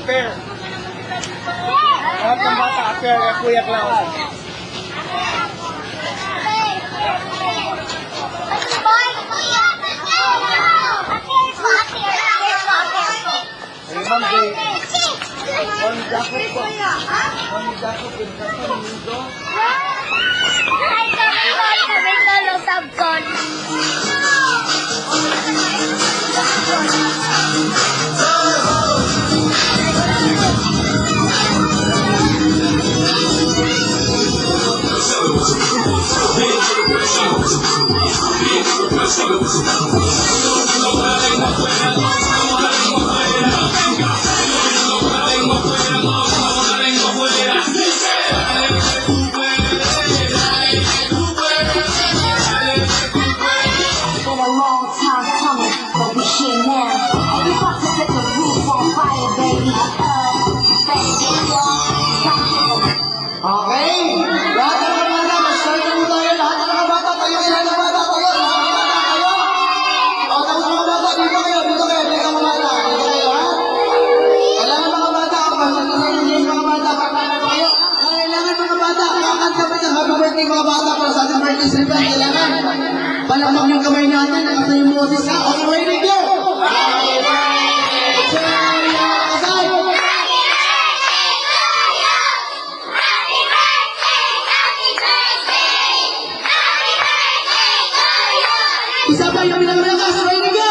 Aper. Lahat ng bata, aper, Kuya Klaus. Mga bata para sa ating birthday celebration, kailangan palakpak yung kamay natin, nakasa yung boses ka. Okay, ready, go! Happy birthday to you! Kasay! Happy birthday to you! Isa pa yung pinamalakas, ready, go!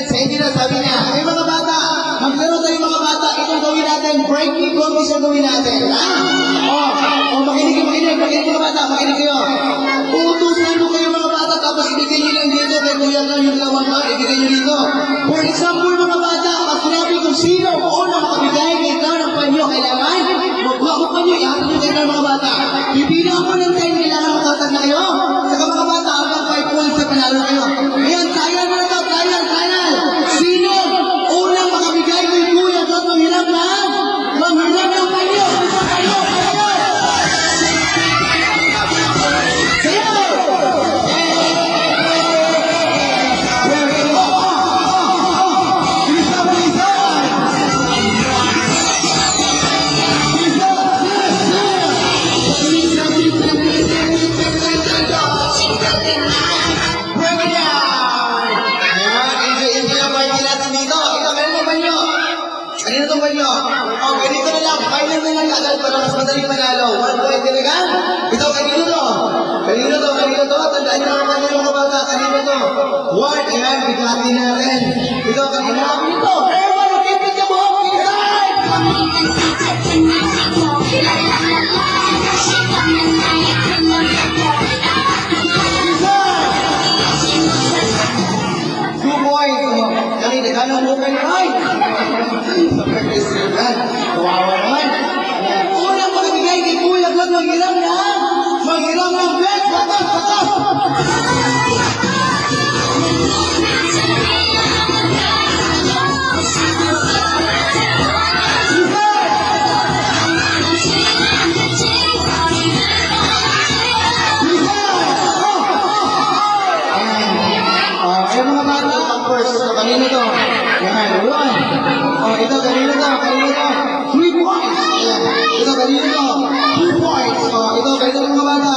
Sige na, sabi niya. Ay mga bata, maglaro tayo mga bata. Itong gawin natin, breaking competition gawin natin. Makinig mga bata, makinig kayo. Uutusan mo kayo mga bata, tapos ibigay nyo lang dito. Kaya kuya lang yung lawang ba, ibigay nyo dito. For example mga bata, pag sinabi kung sino o na makabigay kayo ng panyo, kailangan magbuha ko panyo, ihatid nyo kayo ng mga bata. Ibilang mo ng 10, kailangan makatag na kayo. Saka mga bata, hanggang 5 points na panalo kayo. Ayan, trial na ito, trial. Sino unang makabigay kay Kuya Dot manghirap ng panyo? Sino? Kanina to kayo. O, ganito na lang. Final na lang agad para mas madaling manalo. 1 point talaga. Ito, kanino to? Kanino to? Kanino to? Tandaan nyo naman kanino mga bata. Kanino to? Word, ayan, bigati natin. Ito, kanino? Ito, everyone, keep it the ball. Two points. Kanina, kanong mo kayo, ay! Sa practice yan. Kawawa naman. Unang magbigay kay Kuya Glad, manghiram na. Manghiram ng bet. Batas, batas. Ayan mga bata, first, kanina to. Yan, one. Ito, kanina to, kanina to. 3 points. Ayan, ito, kanina to. 2 points. Ito, kanina to mga bata.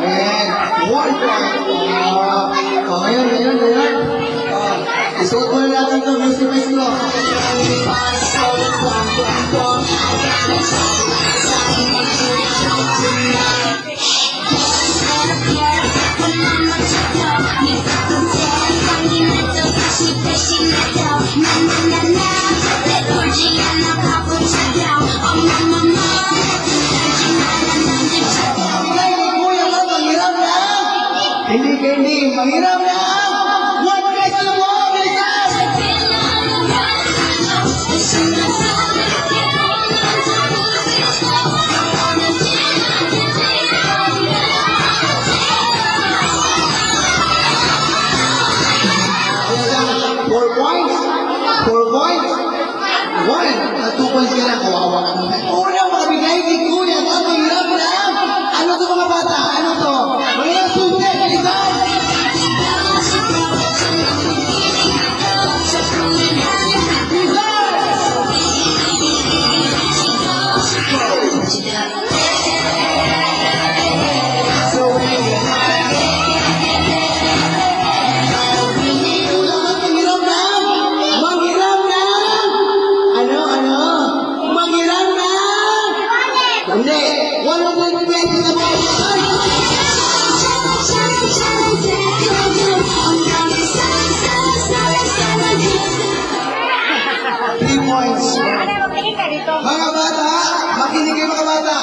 Ayan, 1 point. Ayan, ayan, ayan. Isuot mo na natin ito, Mr. Maestro. Hindi, manghiram na! 1 peso mo, bilisan! Four points. 2 points ka na, kawawa ka naman. Unang makabigay kay Kuya, ang mahirap na. Ano to mga bata? Ano to? Mga susi, bilisan! Hindi, 120 na mo. 3 points. Mga bata, makinig kayo mga bata.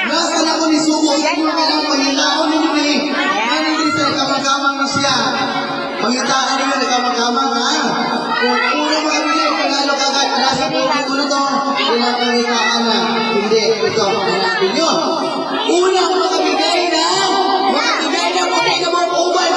Nasaan ako ni Sumo? Hindi mo kailangan panghitaan ninyo ni. Nanindi sa kamang-kamang ni siya. Panghitaan ninyo na kamang-kamang ha. Kung unang makabili, panalo ka agad. Nasa po ulo to. Ilang panghitaan na. Hindi, ito. Hanapin nyo. Unang makabigay na. Makabigay na po kayo ng mga ubal.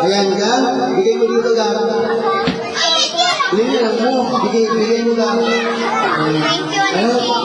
Ayan ka, bigay mo dito ka. Bigay mo ka. Thank you. Ano